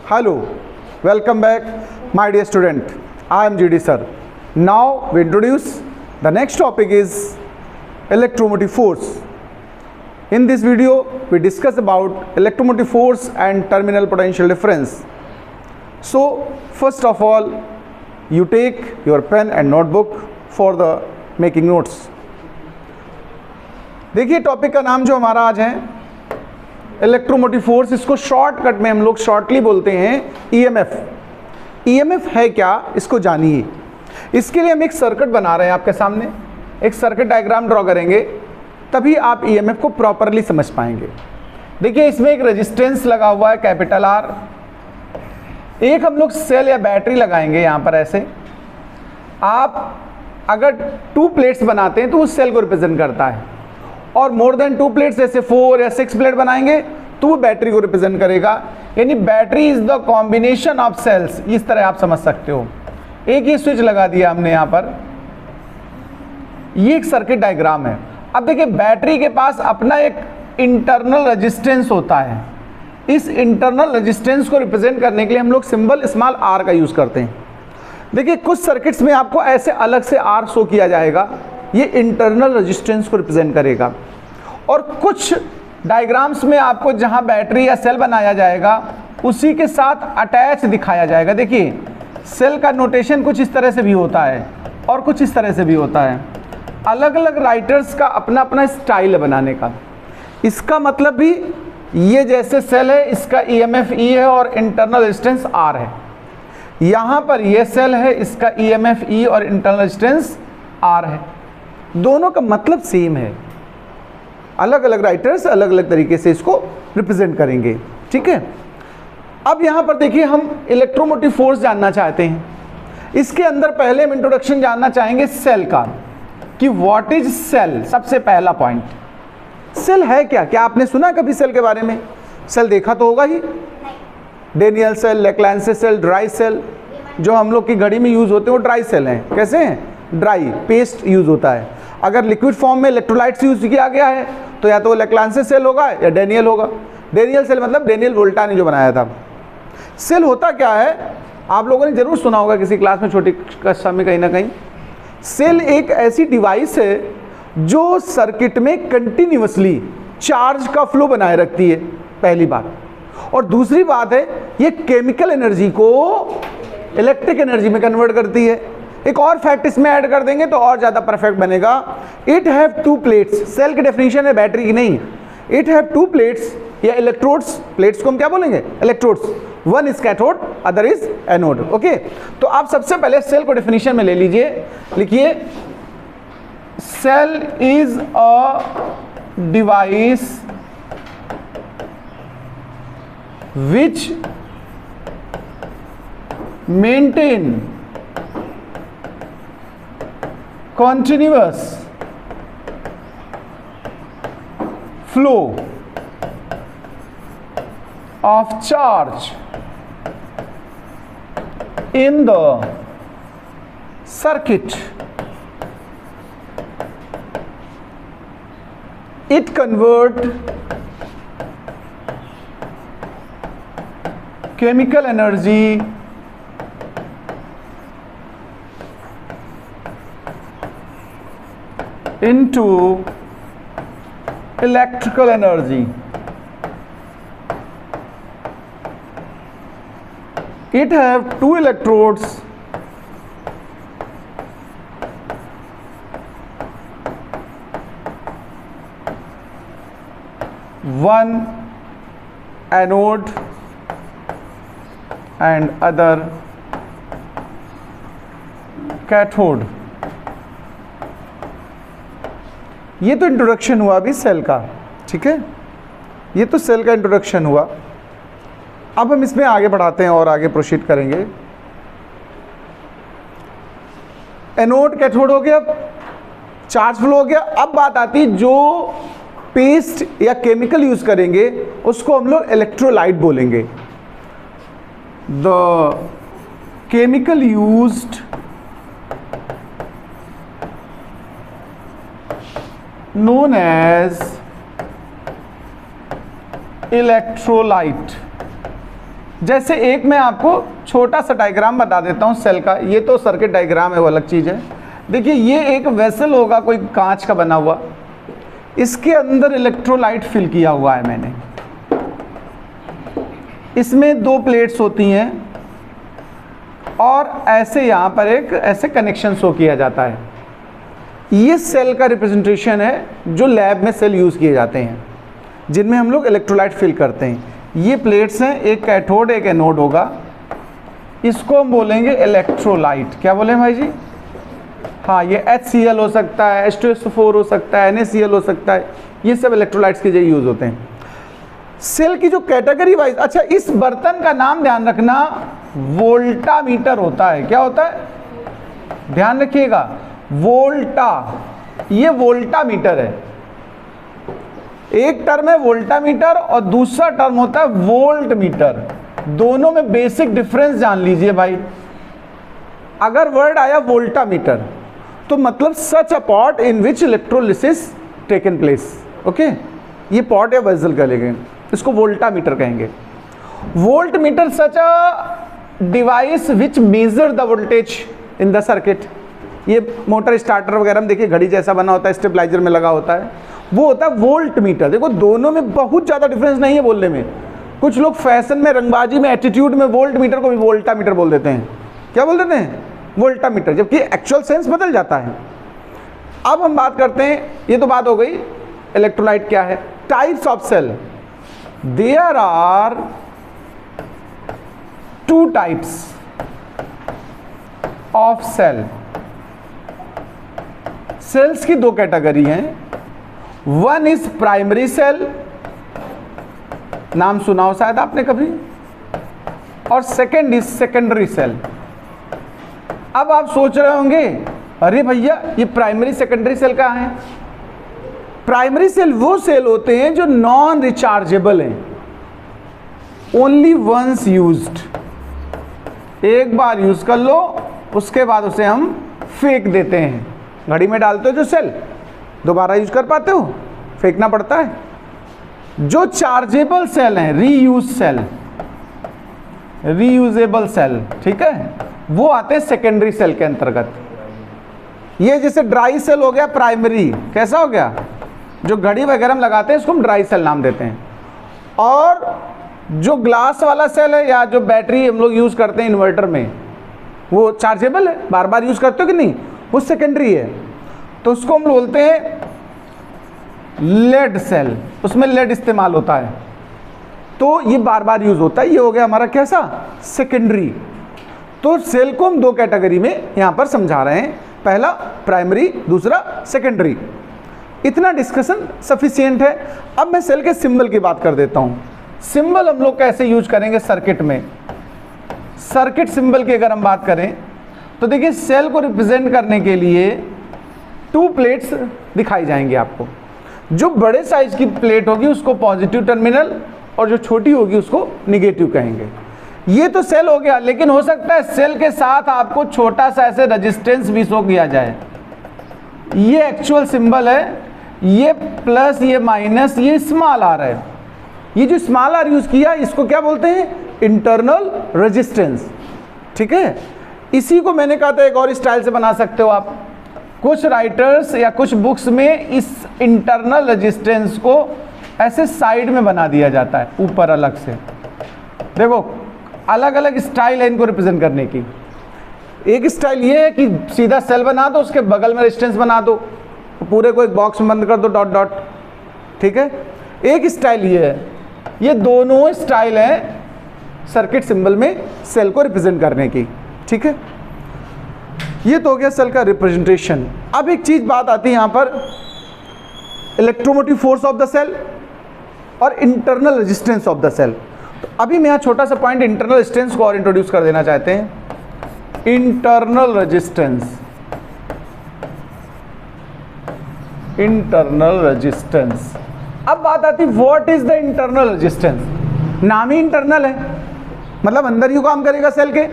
Hello, welcome back, my dear student. I am GD sir. Now we introduce the next topic is electromotive force. In this video, we discuss about electromotive force and terminal potential difference. So, first of all, you take your pen and notebook for the making notes. देखिए topic का नाम जो हमारा आज है electromotive force, इसको shortcut में हम लोग शॉर्टली बोलते हैं ईएमएफ. ईएमएफ है क्या, इसको जानिए. इसके लिए हम एक सर्किट बना रहे हैं आपके सामने, एक सर्किट डायग्राम ड्रॉ करेंगे, तभी आप ईएमएफ को प्रॉपरली समझ पाएंगे. देखिए इसमें एक रेजिस्टेंस लगा हुआ है कैपिटल आर, एक हम लोग सेल या बैटरी लगाएंगे यहाँ पर. ऐसे आप अगर 2 प्लेट्स बनाते हैं तो उस सेल को रिप्रेजेंट करता है, और मोर देन 2 प्लेट्स जैसे 4 या 6 प्लेट बनाएंगे तो वो बैटरी को रिप्रेजेंट करेगा. यानी battery is the combination of cells, इस तरह आप समझ सकते हो. एक ही स्विच लगा दिया हमने यहाँ पर. ये एक सर्किट डायग्राम है. अब देखिए बैटरी के पास अपना एक इंटरनल रेजिस्टेंस होता है. इस इंटरनल रेजिस्टेंस को रिप्रेजेंट करने के लिए हम लोग सिंबल स्मॉल आर का यूज करते हैं. देखिए कुछ सर्किट्स में आपको ऐसे अलग से आर शो किया जाएगा, ये इंटरनल रेजिस्टेंस को रिप्रेजेंट करेगा. और कुछ डायग्राम्स में आपको जहां बैटरी या सेल बनाया जाएगा उसी के साथ अटैच दिखाया जाएगा. देखिए सेल का नोटेशन कुछ इस तरह से भी होता है और कुछ इस तरह से भी होता है. अलग अलग राइटर्स का अपना अपना स्टाइल है बनाने का. इसका मतलब भी ये जैसे सेल है, इसका ईएमएफ ई है और इंटरनल रेजिस्टेंस आर है. यहाँ पर ये सेल है, इसका ईएमएफ ई और इंटरनल रेजिस्टेंस आर है. दोनों का मतलब सेम है, अलग अलग राइटर्स अलग अलग तरीके से इसको रिप्रेजेंट करेंगे. ठीक है. अब यहाँ पर देखिए हम इलेक्ट्रोमोटिव फोर्स जानना चाहते हैं. इसके अंदर पहले हम इंट्रोडक्शन जानना चाहेंगे सेल का, कि व्हाट इज सेल. सबसे पहला पॉइंट, सेल है क्या. क्या आपने सुना कभी सेल के बारे में? सेल देखा तो होगा ही. Daniell cell, Leclanche cell, dry cell. जो हम लोग की घड़ी में यूज होते हैं वो ड्राई सेल हैं. कैसे हैं? ड्राई पेस्ट यूज होता है. अगर लिक्विड फॉर्म में इलेक्ट्रोलाइट्स यूज किया गया है तो या तो लेक्लांसे सेल होगा या डेनियल होगा. डेनियल सेल मतलब डेनियल वोल्टा ने जो बनाया था. सेल होता क्या है, आप लोगों ने जरूर सुना होगा किसी क्लास में, छोटी कक्षा में कहीं ना कहीं. सेल एक ऐसी डिवाइस है जो सर्किट में कंटिन्यूअसली चार्ज का फ्लो बनाए रखती है, पहली बात. और दूसरी बात है ये केमिकल एनर्जी को इलेक्ट्रिक एनर्जी में कन्वर्ट करती है. एक और फैक्ट इसमें ऐड कर देंगे तो और ज़्यादा परफेक्ट बनेगा. It have 2 plates. सेल की डेफिनेशन है बैटरी की नहीं. इट हैव 2 प्लेट्स या इलेक्ट्रोड्स. प्लेट्स को हम क्या बोलेंगे? Electrodes. One is cathode, other is anode. Okay. तो आप सबसे पहले सेल को डेफिनेशन में ले लीजिए. लिखिए cell is a device which maintain continuous flow of charge in the circuit. It converts chemical energy into electrical energy. It have 2 electrodes one anode and other cathode. ये तो इंट्रोडक्शन हुआ अभी cell का. ठीक है, ये तो सेल का इंट्रोडक्शन हुआ. अब हम इसमें आगे बढ़ाते हैं और आगे प्रोसीड करेंगे. एनोड कैथोड हो गया, चार्ज फ्लो हो गया. अब बात आती है जो पेस्ट या केमिकल यूज करेंगे उसको हम लोग इलेक्ट्रोलाइट बोलेंगे. The chemical used known as electrolyte. जैसे एक मैं आपको छोटा सा डायग्राम बता देता हूँ सेल का, ये तो सर्किट डायग्राम है, वो अलग चीज़ है। देखिए ये एक वेसल होगा कोई कांच का बना हुआ, इसके अंदर इलेक्ट्रोलाइट फिल किया हुआ है मैंने। इसमें दो प्लेट्स होती हैं और ऐसे यहाँ पर एक ऐसे कनेक्शन शो किया जाता है। ये सेल का रिप्रेजेंटेशन है जो लैब में सेल यूज़ किए जाते हैं, जिनमें हम लोग इलेक्ट्रोलाइट फिल करते हैं। ये प्लेट्स हैं, एक कैथोड एक एनोड होगा, इसको हम बोलेंगे इलेक्ट्रोलाइट। क्या बोले भाई जी? हाँ, ये HCl हो सकता है, H2SO4 हो सकता है, NaCl हो सकता है, ये सब इलेक्ट्रोलाइट्स के लिए यूज़ होते हैं। सेल की जो कैटेगरी वाइज, अच्छा इस बर्तन का नाम ध्यान रखना, वोल्टामीटर होता है। क्या होता है? ध्यान रखिएगा, वोल्टा, ये वोल्टामीटर है। एक टर्म है वोल्टामीटर और दूसरा टर्म होता है वोल्ट मीटर। दोनों में बेसिक डिफरेंस जान लीजिए भाई। अगर वर्ड आया वोल्टामीटर तो मतलब such a pot in which electrolysis taken place. Okay, ये पॉट या वेसल कहेंगे, इसको वोल्टामीटर कहेंगे। Voltmeter such a device which measure the voltage in the circuit. ये मोटर स्टार्टर वगैरह में देखिए घड़ी जैसा बना होता है, स्टेबलाइजर में लगा होता है, वो होता है वोल्ट मीटर। देखो दोनों में बहुत ज़्यादा डिफरेंस नहीं है बोलने में। कुछ लोग फैशन में, रंगबाजी में, एटीट्यूड में वोल्ट मीटर को भी वोल्टामीटर बोल देते हैं। क्या बोल देते हैं? वोल्टामीटर, जबकि एक्चुअल सेंस बदल जाता है। अब हम बात करते हैं, ये तो बात हो गई इलेक्ट्रोलाइट क्या है। Types of cell, there are 2 types of cell. Cells की 2 कैटेगरी हैं। वन इज प्राइमरी सेल, नाम सुना हो शायद आपने कभी, और सेकेंड इज सेकेंडरी सेल। अब आप सोच रहे होंगे अरे भैया ये प्राइमरी सेकेंडरी सेल कहाँ है? प्राइमरी सेल वो सेल होते हैं जो नॉन रिचार्जेबल हैं, ओनली वंस यूज्ड। एक बार यूज कर लो, उसके बाद उसे हम फेंक देते हैं। घड़ी में डालते हो जो सेल, दोबारा यूज कर पाते हो? फेंकना पड़ता है। जो चार्जेबल सेल हैं, रीयूज सेल, रीयूजेबल सेल, ठीक है, वो आते हैं सेकेंडरी सेल के अंतर्गत। ये जैसे ड्राई सेल हो गया प्राइमरी, कैसा हो गया? जो घड़ी वगैरह में लगाते हैं इसको हम ड्राई सेल नाम देते हैं। और जो ग्लास वाला सेल है या जो बैटरी हम लोग यूज़ करते हैं इन्वर्टर में, वो चार्जेबल है, बार बार यूज़ करते हो कि नहीं, वो सेकेंडरी है, तो उसको हम बोलते हैं लेड सेल। उसमें लेड इस्तेमाल होता है, तो ये बार बार यूज़ होता है। ये हो गया हमारा कैसा? सेकेंडरी। तो सेल को हम 2 कैटेगरी में यहाँ पर समझा रहे हैं, पहला प्राइमरी, दूसरा सेकेंडरी। इतना डिस्कशन सफिशिएंट है। अब मैं सेल के सिंबल की बात कर देता हूँ। सिंबल हम लोग कैसे यूज करेंगे सर्किट में? सर्किट सिंबल की अगर हम बात करें तो देखिए सेल को रिप्रेजेंट करने के लिए 2 प्लेट्स दिखाई जाएंगी आपको। जो बड़े साइज की प्लेट होगी उसको पॉजिटिव टर्मिनल और जो छोटी होगी उसको निगेटिव कहेंगे। ये तो सेल हो गया, लेकिन हो सकता है सेल के साथ आपको छोटा सा ऐसे रेजिस्टेंस भी शो किया जाए। ये एक्चुअल सिंबल है, ये प्लस, ये माइनस, ये स्मॉल आर है। ये जो स्मॉल आर यूज किया इसको क्या बोलते हैं? Internal resistance. ठीक है, इसी को मैंने कहा था एक और स्टाइल से बना सकते हो आप। कुछ राइटर्स या कुछ बुक्स में इस इंटरनल रेजिस्टेंस को ऐसे साइड में बना दिया जाता है, ऊपर अलग से। देखो अलग अलग स्टाइल है इनको रिप्रेजेंट करने की। एक स्टाइल ये है कि सीधा सेल बना दो, उसके बगल में रेजिस्टेंस बना दो, पूरे को एक बॉक्स में बंद कर दो, डॉट डॉट। ठीक है, एक स्टाइल ये है। ये दोनों स्टाइल है सर्किट सिंबल में सेल को रिप्रेजेंट करने की। ठीक है, ये तो हो गया सेल का रिप्रेजेंटेशन। अब एक चीज बात आती है यहाँ पर, electromotive force of the cell और internal resistance of the cell. तो अभी मैं यहाँ छोटा सा पॉइंट इंटरनल रेजिस्टेंस को और इंट्रोड्यूस कर देना चाहते हैं। Internal resistance, internal resistance. अब बात आती what is the internal resistance. नाम ही इंटरनल है, मतलब अंदर ही काम करेगा सेल के।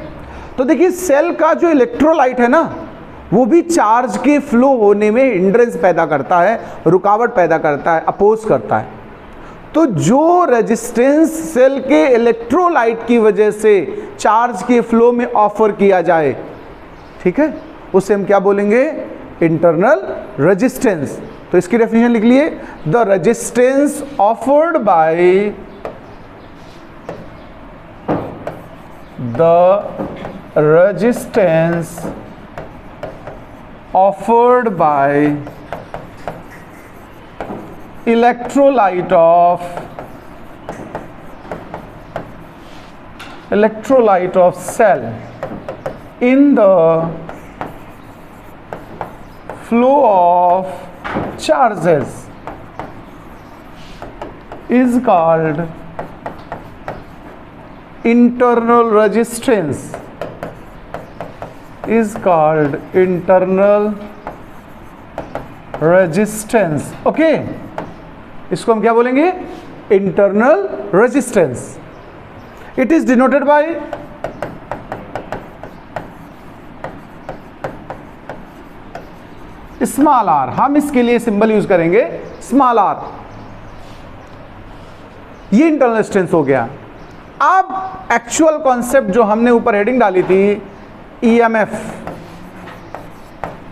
तो देखिए सेल का जो इलेक्ट्रोलाइट है ना, वो भी चार्ज के फ्लो होने में हिंड्रेंस पैदा करता है, रुकावट पैदा करता है, अपोज करता है। तो जो रेजिस्टेंस सेल के इलेक्ट्रोलाइट की वजह से चार्ज के फ्लो में ऑफर किया जाए, ठीक है, उसे हम क्या बोलेंगे? Internal resistance. तो इसकी डेफिनेशन लिख लिए, the resistance offered by electrolyte of cell in the flow of charges is called internal resistance, okay. इसको हम क्या बोलेंगे? Internal resistance. It is denoted by small R. हम इसके लिए सिंबल यूज करेंगे स्मॉल आर। ये इंटरनल रेजिस्टेंस हो गया। अब एक्चुअल कॉन्सेप्ट जो हमने ऊपर हेडिंग डाली थी ईएमएफ,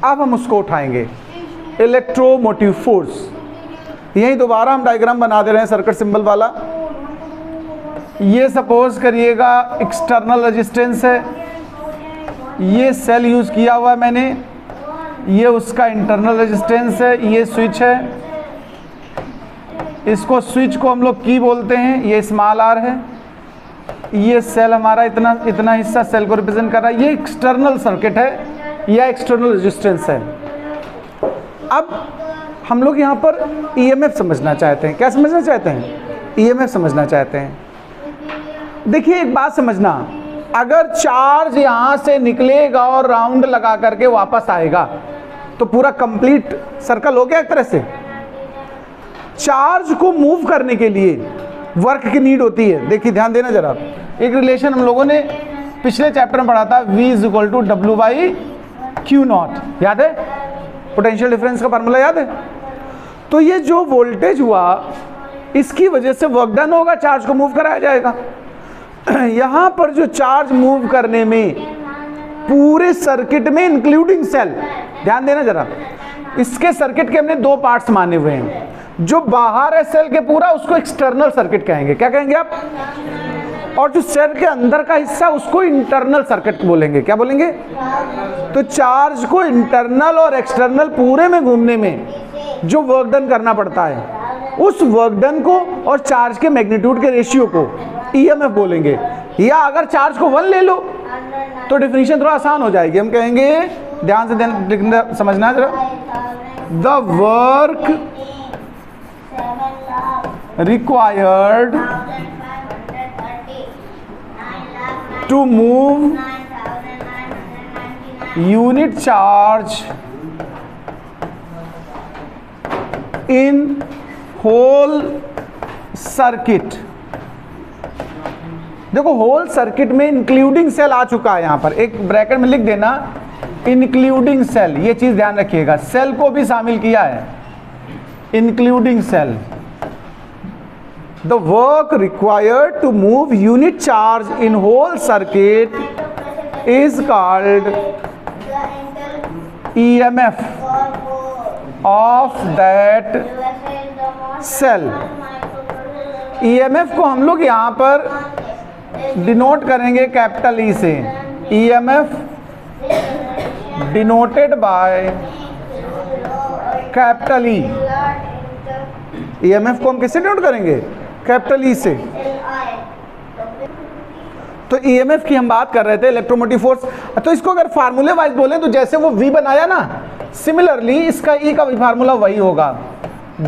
अब हम उसको उठाएंगे, इलेक्ट्रोमोटिव फोर्स। यही दोबारा हम डायग्राम बना दे रहे हैं सर्किट सिंबल वाला। ये सपोज करिएगा एक्सटर्नल रेजिस्टेंस है, ये सेल यूज किया हुआ है मैंने, ये उसका इंटरनल रेजिस्टेंस है, ये स्विच है, इसको स्विच को हम लोग की बोलते हैं, ये स्मॉल आर है, ये सेल हमारा इतना हिस्सा सेल को रिप्रेजेंट कर रहा है, ये एक्सटर्नल सर्किट है या एक्सटर्नल रेजिस्टेंस है। अब हम लोग यहाँ पर ईएमएफ समझना चाहते हैं। क्या समझना चाहते हैं? ईएमएफ समझना चाहते हैं। देखिए एक बात समझना, अगर चार्ज यहाँ से निकलेगा और राउंड लगा करके वापस आएगा तो पूरा कंप्लीट सर्कल हो गया एक तरह से। चार्ज को मूव करने के लिए वर्क की नीड होती है। देखिए ध्यान देना जरा, एक रिलेशन हम लोगों ने पिछले चैप्टर में पढ़ा था, V = W/Q0, याद है? पोटेंशियल डिफरेंस का फार्मूला याद है? तो ये जो वोल्टेज हुआ इसकी वजह से वर्क डन होगा, चार्ज को मूव कराया जाएगा। यहाँ पर जो चार्ज मूव करने में पूरे सर्किट में इंक्लूडिंग सेल, ध्यान देना जरा, इसके सर्किट के हमने दो पार्ट्स माने हुए हैं। जो बाहर है सेल के पूरा, उसको एक्सटर्नल सर्किट कहेंगे। क्या कहेंगे आप? और जो सेल के अंदर का हिस्सा उसको इंटरनल सर्किट बोलेंगे। क्या बोलेंगे? तो चार्ज को इंटरनल और एक्सटर्नल पूरे में घूमने में जो वर्क डन करना पड़ता है, उस वर्क डन को और चार्ज के मैग्नीट्यूड के रेशियो को ईएमएफ बोलेंगे। या अगर चार्ज को 1 ले लो तो डेफिनेशन थोड़ा आसान हो जाएगी। हम कहेंगे, ध्यान से समझना जरा, the work required to move unit charge in whole circuit। देखो होल सर्किट में इंक्लूडिंग सेल आ चुका है। यहां पर एक ब्रैकेट में लिख देना इंक्लूडिंग सेल, ये चीज ध्यान रखिएगा, सेल को भी शामिल किया है, including cell. The work required to move unit charge in whole circuit is called EMF of that cell। EMF को हम लोग यहाँ पर डिनोट करेंगे कैपिटल ई से। EMF denoted by capital E. EMF को हम किससे डिनोट करेंगे? कैपिटल ई से। तो ईएमएफ की हम बात कर रहे थे, इलेक्ट्रोमोटिव फोर्स। तो इसको अगर फार्मूले वाइज बोले तो जैसे वो V बनाया ना, सिमिलरली इसका E का भी फार्मूला वही होगा,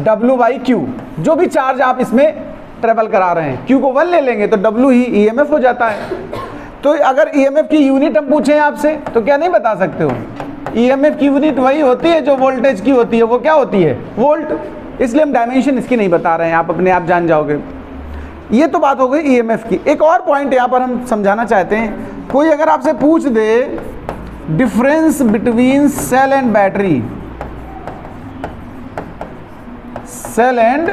W/Q। जो भी चार्ज आप इसमें ट्रेवल करा रहे हैं, Q को 1 ले लेंगे तो W ही ईएमएफ हो जाता है। तो अगर ईएमएफ की यूनिट हम पूछें आपसे तो क्या नहीं बता सकते हो? ईएमएफ की यूनिट वही होती है जो वोल्टेज की होती है। वो क्या होती है? वोल्ट। इसलिए हम डायमेंशन इसकी नहीं बता रहे हैं, आप अपने आप जान जाओगे। ये तो बात हो गई ईएमएफ की। एक और पॉइंट यहाँ पर हम समझाना चाहते हैं। कोई अगर आपसे पूछ दे difference between cell and battery, cell and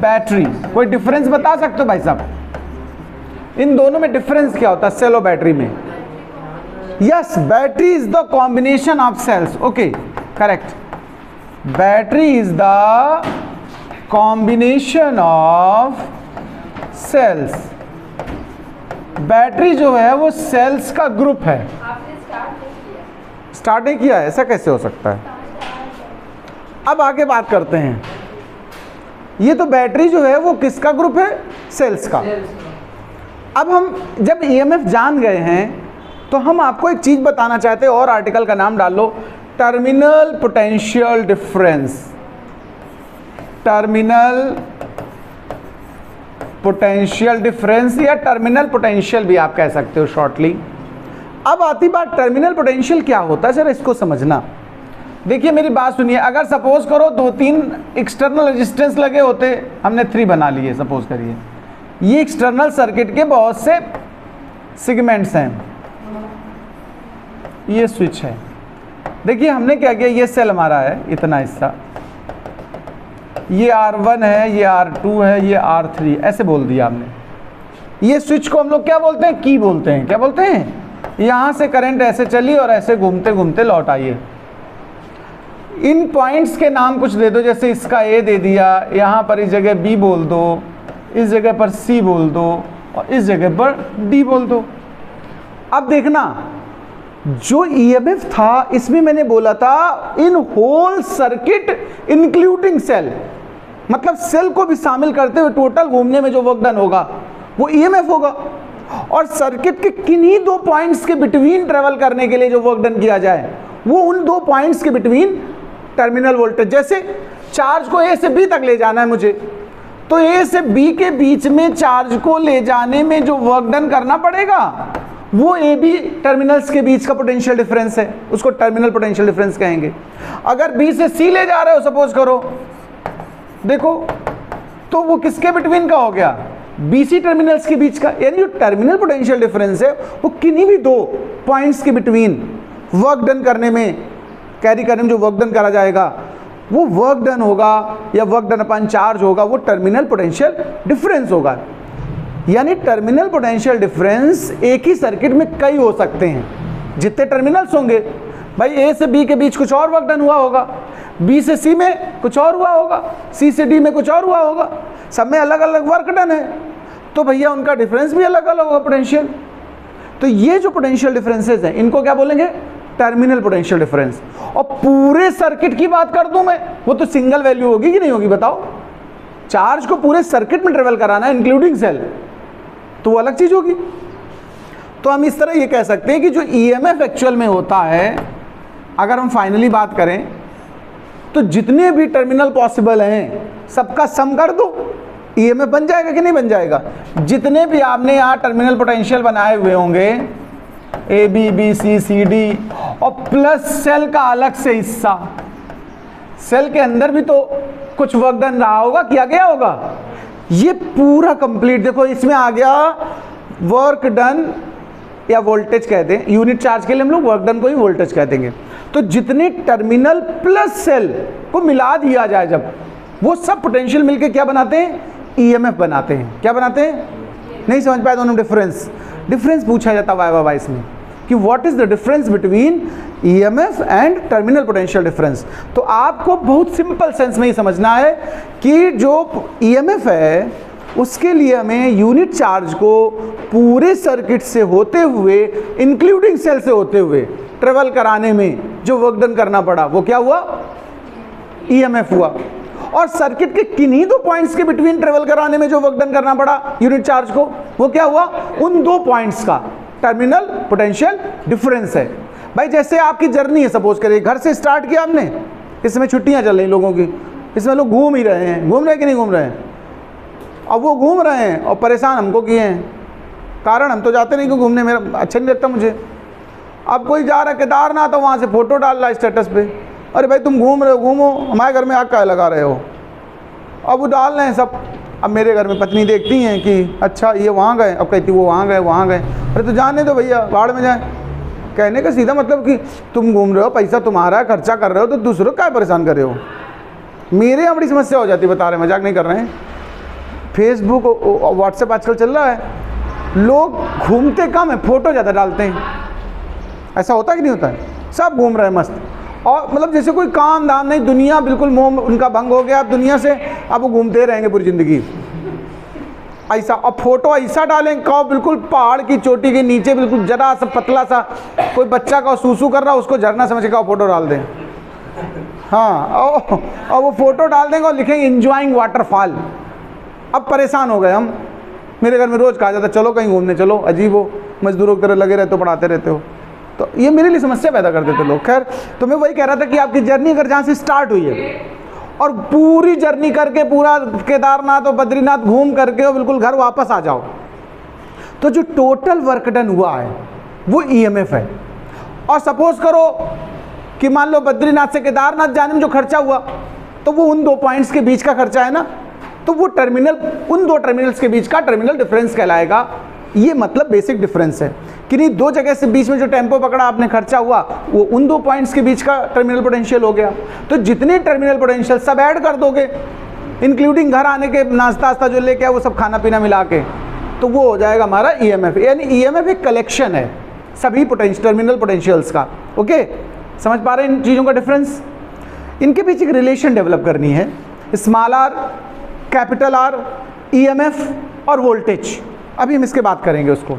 battery. कोई डिफरेंस बता सकते हो भाई साहब, इन दोनों में डिफरेंस क्या होता है सेल और बैटरी में? Yes, battery is the combination of cells. Okay, correct, battery is the combination of cells. Battery जो है वो सेल्स का ग्रुप है। स्टार्ट नहीं किया, ऐसा कैसे हो सकता है? अब आगे बात करते हैं, ये तो बैटरी जो है वो किसका ग्रुप है? सेल्स का। अब हम जब ईएमएफ जान गए हैं तो हम आपको एक चीज बताना चाहते हैं, और आर्टिकल का नाम डाल लो, terminal potential difference. Terminal potential difference या टर्मिनल पोटेंशियल भी आप कह सकते हो शॉर्टली। अब आती बात टर्मिनल पोटेंशियल क्या होता है, जरा इसको समझना। देखिए मेरी बात सुनिए, अगर सपोज करो 2-3 एक्सटर्नल रेजिस्टेंस लगे होते, हमने 3 बना लिए सपोज करिए, ये एक्सटर्नल सर्किट के बहुत से सेगमेंट्स हैं, ये स्विच है। देखिए हमने क्या किया, ये सेल हमारा है इतना हिस्सा, ये R1 है, ये R2 है, ये R3, ऐसे बोल दिया हमने। ये स्विच को हम लोग क्या बोलते हैं? की बोलते हैं। क्या बोलते हैं? यहां से करंट ऐसे चली और ऐसे घूमते घूमते लौट आई है। इन पॉइंट्स के नाम कुछ दे दो, जैसे इसका A दे दिया, यहां पर इस जगह B बोल दो, इस जगह पर C बोल दो, और इस जगह पर D बोल दो। अब देखना, जो ईएमएफ था इसमें मैंने बोला था in whole circuit including cell, मतलब सेल को भी शामिल करते हुए टोटल घूमने में जो वर्क डन होगा वो ईएमएफ होगा। और सर्किट के किन्हीं 2 पॉइंट्स के बिटवीन ट्रेवल करने के लिए जो वर्क डन किया जाए वो उन 2 पॉइंट्स के बिटवीन टर्मिनल वोल्टेज, जैसे चार्ज को ए से बी तक ले जाना है मुझे, तो ए से बी के बीच में चार्ज को ले जाने में जो वर्क डन करना पड़ेगा वो ए बी टर्मिनल्स के बीच का पोटेंशियल डिफरेंस है, उसको टर्मिनल पोटेंशियल डिफरेंस कहेंगे। अगर बी से सी ले जा रहे हो सपोज करो, देखो तो वो किसके बिटवीन का हो गया? बीसी टर्मिनल्स के बीच का। यानी जो टर्मिनल पोटेंशियल डिफरेंस है वो किन्हीं भी 2 पॉइंट्स के बिटवीन वर्क डन करने में, कैरी करने में जो वर्क डन करा जाएगा वो वर्क डन होगा या वर्क डन अपन चार्ज होगा, वो टर्मिनल पोटेंशियल डिफरेंस होगा। यानी टर्मिनल पोटेंशियल डिफरेंस एक ही सर्किट में कई हो सकते हैं, जितने टर्मिनल्स होंगे। भाई ए से बी के बीच कुछ और वर्क डन हुआ होगा, बी से सी में कुछ और हुआ होगा, सी से डी में कुछ और हुआ होगा, सब में अलग अलग वर्क डन है, तो भैया उनका डिफरेंस भी अलग अलग होगा पोटेंशियल। तो ये जो पोटेंशियल डिफरेंसेस हैं इनको क्या बोलेंगे? Terminal potential difference. और पूरे सर्किट की बात कर दूं मैं, वो तो सिंगल वैल्यू होगी कि नहीं होगी बताओ? चार्ज को पूरे सर्किट में ट्रेवल कराना है इंक्लूडिंग सेल, तो वो अलग चीज होगी। तो हम इस तरह ये कह सकते हैं कि जो ईएमएफ एक्चुअल में होता है, अगर हम फाइनली बात करें तो जितने भी टर्मिनल पॉसिबल हैं सबका सम कर दो, ईएमएफ बन जाएगा कि नहीं बन जाएगा? जितने भी आपने यहाँ टर्मिनल पोटेंशियल बनाए हुए होंगे, A B B C C D, और प्लस सेल का अलग से हिस्सा, सेल के अंदर भी तो कुछ वर्क डन रहा होगा, किया गया होगा, ये पूरा कंप्लीट। देखो इसमें आ गया वर्क डन या वोल्टेज कहते हैं, यूनिट चार्ज के लिए हम लोग वर्क डन को ही वोल्टेज कह देंगे। तो जितने टर्मिनल प्लस सेल को मिला दिया जाए जब, वो सब पोटेंशियल मिलके क्या बनाते हैं? ईएमएफ बनाते हैं। क्या बनाते हैं? नहीं समझ पाए दोनों डिफरेंस पूछा जाता वाई इसमें कि what is the difference between EMF and terminal potential difference. तो आपको बहुत सिंपल सेंस में ही समझना है कि जो ईएमएफ है उसके लिए हमें यूनिट चार्ज को पूरे सर्किट से होते हुए इंक्लूडिंग सेल से होते हुए ट्रेवल कराने में जो वर्क डन करना पड़ा वो क्या हुआ? ईएमएफ हुआ। और सर्किट के किन्हीं 2 पॉइंट्स के बिटवीन ट्रेवल कराने में जो वर्क डन करना पड़ा यूनिट चार्ज को, वो क्या हुआ? उन 2 पॉइंट्स का टर्मिनल पोटेंशियल डिफरेंस है। भाई जैसे आपकी जर्नी है, सपोज करिए घर से स्टार्ट किया आपने, इसमें छुट्टियां चल रही लोगों की, इसमें लोग घूम ही रहे हैं, घूम रहे हैं कि नहीं घूम रहे हैं? अब वो घूम रहे हैं और परेशान हमको किए हैं, कारण हम तो जाते नहीं क्यों घूमने, मेरा अच्छा नहीं लगता मुझे। अब कोई जा रहा है केदारनाथ, तो वहाँ से फोटो डाल रहा है स्टेटस पे, अरे भाई तुम घूम रहे हो, घूमो, हमारे घर में आग का लगा रहे हो। अब वो डाल रहे हैं सब। अब मेरे घर में पत्नी देखती हैं कि अच्छा ये वहाँ गए, अब कहती वो वहाँ गए। अरे तो जाने दो भैया, बाढ़ में जाए। कहने का सीधा मतलब कि तुम घूम रहे हो, पैसा तुम्हारा है, खर्चा कर रहे हो, तो दूसरों को क्या परेशान कर रहे हो? मेरे यहाँ बड़ी समस्या हो जाती है, बता रहे, मजाक नहीं कर रहे हैं। फेसबुक व्हाट्सएप आजकल चल रहा है, लोग घूमते कम है, फोटो ज़्यादा डालते हैं। ऐसा होता है कि नहीं होता है? सब घूम रहे हैं मस्त, और मतलब जैसे कोई काम धाम नहीं, दुनिया बिल्कुल मोह उनका भंग हो गया, अब दुनिया से अब वो घूमते रहेंगे पूरी ज़िंदगी ऐसा। और फोटो ऐसा डालें कहो बिल्कुल पहाड़ की चोटी के नीचे, बिल्कुल जरा सा पतला सा कोई बच्चा का सूसू कर रहा है, उसको झरना समझ के फोटो डाल दें। हाँ, और वो फोटो डाल देंगे और लिखेंगे इंजॉइंग वाटरफॉल। अब परेशान हो गए हम। मेरे घर में रोज़ कहा जाता चलो कहीं घूमने चलो, अजीब हो, मजदूरों की तरह लगे रहते हो, पढ़ाते रहते हो। तो ये मेरे लिए समस्या पैदा कर देते लोग। खैर, तो मैं वही कह रहा था कि आपकी जर्नी अगर जहाँ से स्टार्ट हुई है और पूरी जर्नी करके पूरा केदारनाथ और बद्रीनाथ घूम करके और बिल्कुल घर वापस आ जाओ, तो जो टोटल वर्क डन हुआ है वो ईएमएफ है। और सपोज करो कि मान लो बद्रीनाथ से केदारनाथ जाने में जो खर्चा हुआ, तो वो उन 2 पॉइंट्स के बीच का खर्चा है ना, तो वो टर्मिनल, उन 2 टर्मिनल्स के बीच का टर्मिनल डिफरेंस कहलाएगा। ये मतलब बेसिक डिफरेंस है कि नहीं, 2 जगह से बीच में जो टेम्पो पकड़ा आपने खर्चा हुआ, वो उन 2 पॉइंट्स के बीच का टर्मिनल पोटेंशियल हो गया। तो जितने टर्मिनल पोटेंशियल सब ऐड कर दोगे, इंक्लूडिंग घर आने के नाश्ता वास्ता जो लेके आए वो सब खाना पीना मिला के, तो वो हो जाएगा हमारा ईएमएफ। यानी ईएमएफ एक कलेक्शन है सभी टर्मिनल पोटेंशियल्स का। ओके, समझ पा रहे हैं इन चीज़ों का डिफरेंस? इनके बीच एक रिलेशन डेवलप करनी है, small R, capital R, EMF और वोल्टेज। अभी हम इसके बात करेंगे उसको।